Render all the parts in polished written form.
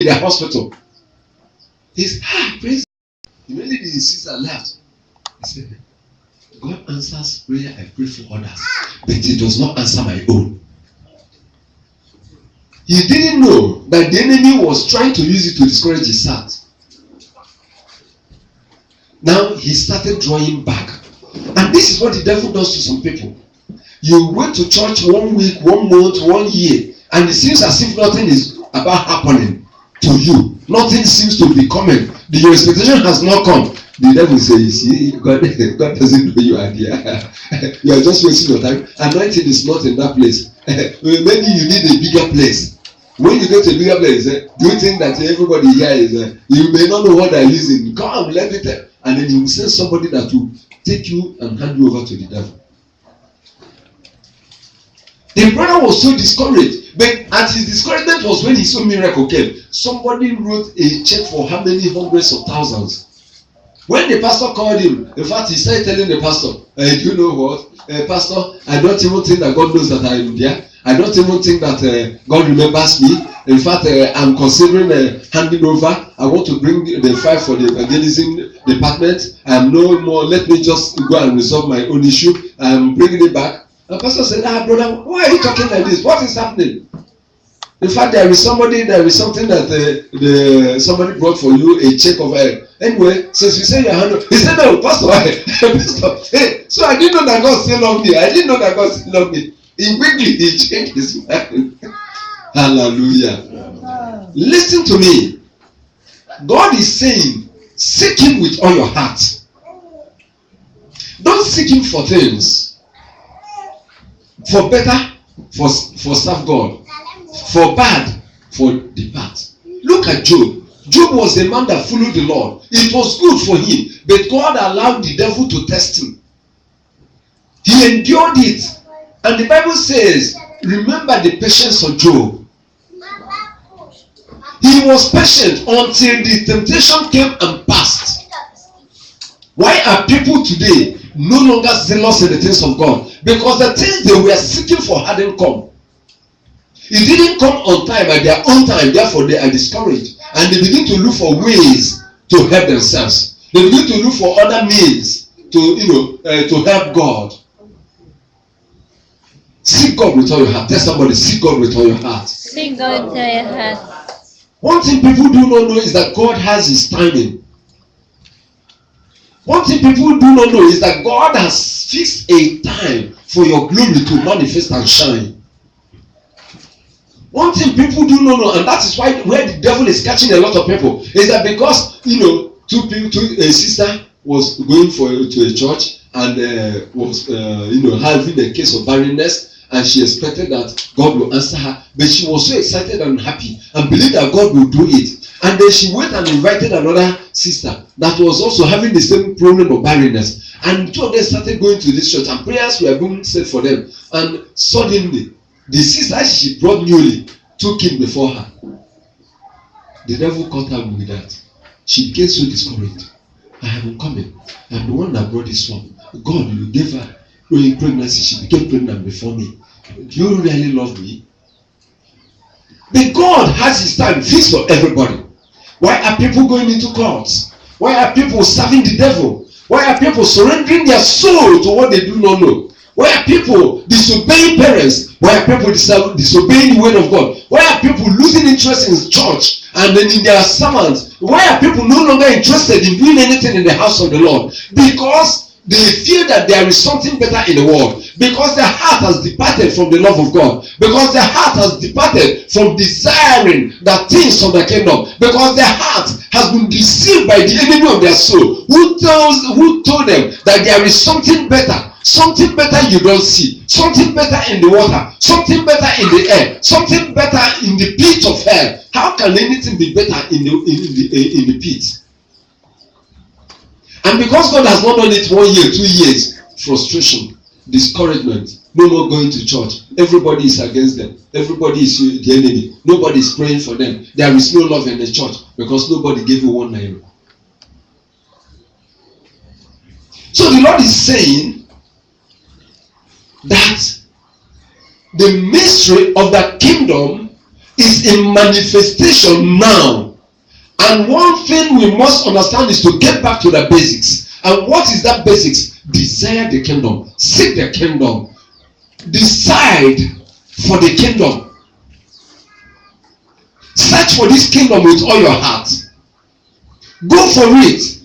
in the hospital. He's praise. Immediately his sister left. He said, God answers prayer I pray for others, but he does not answer my own. He didn't know that the enemy was trying to use it to discourage his heart. Now he started drawing back. And this is what the devil does to some people. You went to church 1 week, 1 month, 1 year, and it seems as if nothing is about happening to you. Nothing seems to be coming. Your expectation has not come. The devil says, see, God doesn't know you are there. You are just wasting your time. Anointing is not in that place. Maybe you need a bigger place. When you get to a bigger place, do you think that everybody here is, you may not know what they're using. Come, let me tell. And then you will send somebody that will take you and hand you over to the devil. The brother was so discouraged, but at his discouragement was when he saw miracle came. Somebody wrote a check for how many hundreds of thousands. When the pastor called him, in fact, he started telling the pastor, do you know what? Pastor, I don't even think that God knows that I am there. I don't even think that God remembers me. In fact, I'm considering handing over. I want to bring the file for the evangelism department. No more. Let me just go and resolve my own issue. I'm bringing it back. The pastor said, brother, why are you talking like this? What is happening? In fact, there is something that somebody brought for you, a check of anyway, since you say your hand, he said, no, Pastor, Pastor, hey, so I didn't know that God still loved me. I didn't know that God still loved me. Quickly, he changed his mind. Hallelujah. Listen to me. God is saying, seek him with all your heart. Don't seek him for things. For better, for serve God. For bad, for depart. Look at Job. Job was a man that followed the Lord. It was good for him, but God allowed the devil to test him. He endured it. And the Bible says, remember the patience of Job. He was patient until the temptation came and passed. Why are people today no longer zealous in the things of God? Because the things they were seeking for hadn't come. It didn't come on time at their own time, therefore they are discouraged. And they begin to look for ways to help themselves. They begin to look for other means to help God. Seek God with all your heart. Tell somebody, seek God with all your heart. Seek God with all your heart. One thing people do not know is that God has his timing. One thing people do not know is that God has fixed a time for your glory to manifest and shine. One thing people do not know, and that is why where the devil is catching a lot of people, is that because a sister was going to a church and was having a case of barrenness, and she expected that God will answer her, but she was so excited and happy and believed that God will do it. And then she went and invited another sister that was also having the same problem of barrenness. And two of them started going to this church, and prayers were being said for them. And suddenly, the sister she brought newly took him before her. The devil caught her with that. She became so discouraged. I have been coming. I'm the one that brought this one. God, you gave her pregnancy. She became pregnant before me. Do you really love me? But God has his time fixed for everybody. Why are people going into courts? Why are people serving the devil? Why are people surrendering their soul to what they do not know? Why are people disobeying parents? Why are people disobeying the word of God? Why are people losing interest in church and then in their sermons? Why are people no longer interested in doing anything in the house of the Lord? Because they feel that there is something better in the world. Because their heart has departed from the love of God. Because their heart has departed from desiring the things of the kingdom. Because their heart has been deceived by the enemy of their soul, who told them that there is something better. Something better you don't see. Something better in the water. Something better in the air. Something better in the pit of hell. How can anything be better in the pit? And because God has not done it 1 year, 2 years, frustration, discouragement, no more going to church. Everybody is against them. Everybody is the enemy. Nobody is praying for them. There is no love in the church because nobody gave you 1 naira. So the Lord is saying that the mystery of the kingdom is in manifestation now. And one thing we must understand is to get back to the basics. And what is that basics? Desire the kingdom. Seek the kingdom. Decide for the kingdom. Search for this kingdom with all your heart. Go for it.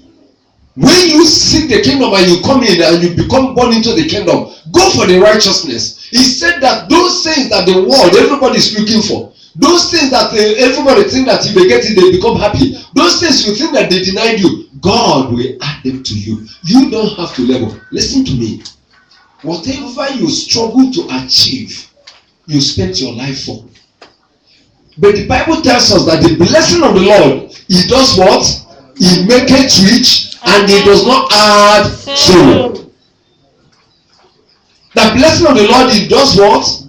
When you seek the kingdom and you come in and you become born into the kingdom, go for the righteousness. He said that those things that the world, everybody is looking for, those things that everybody think that if they get it, they become happy, those things you think that they denied you, God will add them to you. You don't have to level. Listen to me. Whatever you struggle to achieve, you spend your life for. But the Bible tells us that the blessing of the Lord, He does what? He maketh rich and He does not add sorrow. The blessing of the Lord, He does what?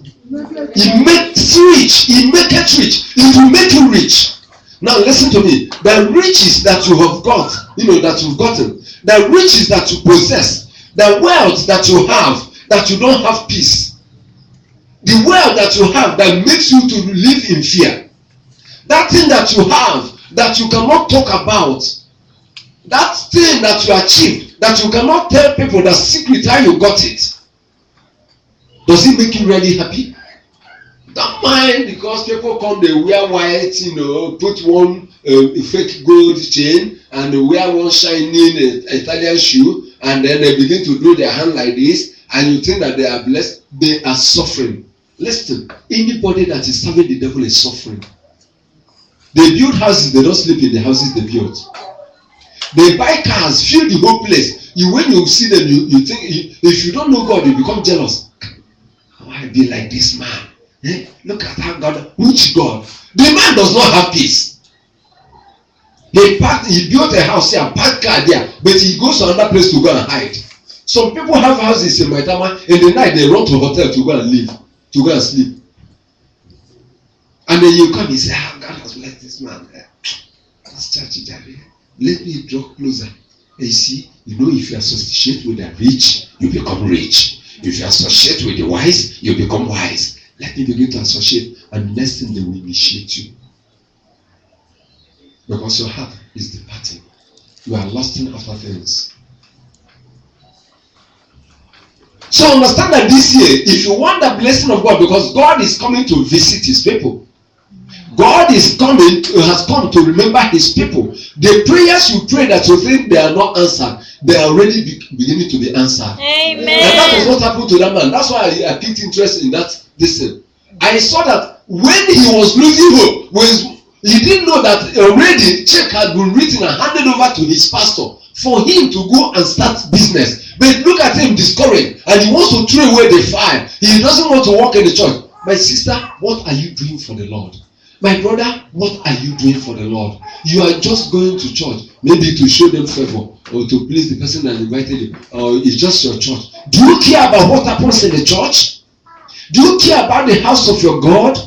He makes rich. He maketh rich. It will make you rich. Now listen to me. The riches that you have got, that you've gotten, the riches that you possess, the wealth that you have, that you don't have peace, the wealth that you have that makes you to live in fear, that thing that you have that you cannot talk about, that thing that you achieved that you cannot tell people the secret how you got it, does it make you really happy? Don't mind because people come, they wear white, put one fake gold chain and they wear one shining Italian shoe, and then they begin to do their hand like this, and you think that they are blessed. They are suffering. Listen, anybody that is serving the devil is suffering. They build houses, they don't sleep in the houses they built. They buy cars, fill the whole place. When you see them, you think, if you don't know God, you become jealous. Why be like this man? Look at how God, which God? The man does not have peace. He built a house here, parked car there, but he goes to another place to go and hide. Some people have houses in Maitama, in the night they run to a hotel to go and live, to go and sleep. And then you come and say, God has blessed this man. That's church, let me draw closer. And you see, if you associate with the rich, you become rich. If you associate with the wise, you become wise. Let me begin to associate, and next thing they will initiate you. Because your heart is departing. You are lusting after things. So understand that this year, if you want the blessing of God, because God is coming to visit His people. God is coming, has come to remember His people. The prayers you pray that you think they are not answered, they are already beginning to be answered. Amen. And that is what happened to that man. That's why I picked interest in that. Listen, I saw that when he was losing hope, he didn't know that already check had been written and handed over to his pastor for him to go and start business. But look at him discouraged, and he wants to throw away the fire. He doesn't want to work in the church. My sister, what are you doing for the Lord? My brother, what are you doing for the Lord? You are just going to church, maybe to show them favor or to please the person that invited you, or it's just your church. Do you care about what happens in the church? Do you care about the house of your God?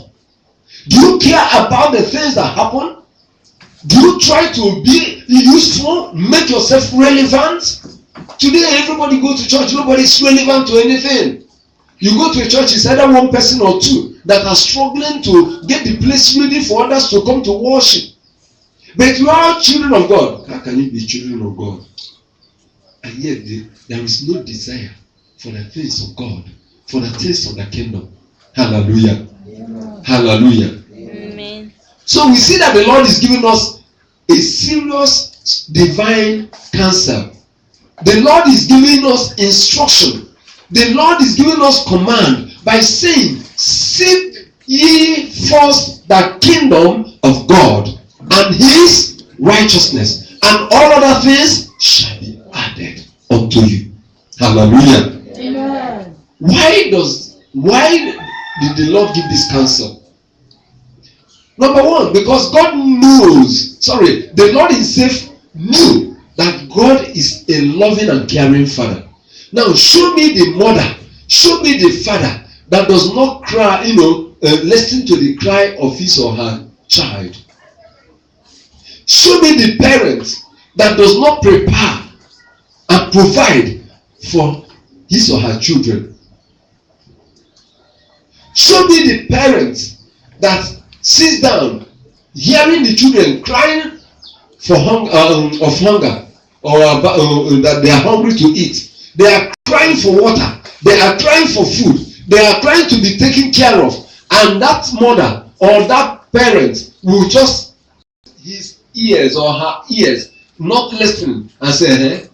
Do you care about the things that happen? Do you try to be useful, make yourself relevant? Today everybody go to church, nobody is relevant to anything. You go to a church, it's either one person or two that are struggling to get the place ready for others to come to worship. But you are children of God. How can you be children of God? And yet there is no desire for the things of God, for the things of the kingdom. Hallelujah. Amen. Hallelujah. Amen. So we see that the Lord is giving us a serious divine counsel. The Lord is giving us instruction. The Lord is giving us command by saying, seek ye first the kingdom of God and His righteousness, and all other things shall be added unto you. Hallelujah. Amen. Why did the Lord give this counsel? Number one, because God the Lord Himself knew that God is a loving and caring Father. Now show me the mother, show me the father that does not cry, listen to the cry of his or her child. Show me the parent that does not prepare and provide for his or her children. Show me the parent that sits down, hearing the children crying for of hunger, or that they are hungry to eat. They are crying for water. They are crying for food. They are trying to be taken care of. And that mother or that parent will just his ears or her ears not listen and say,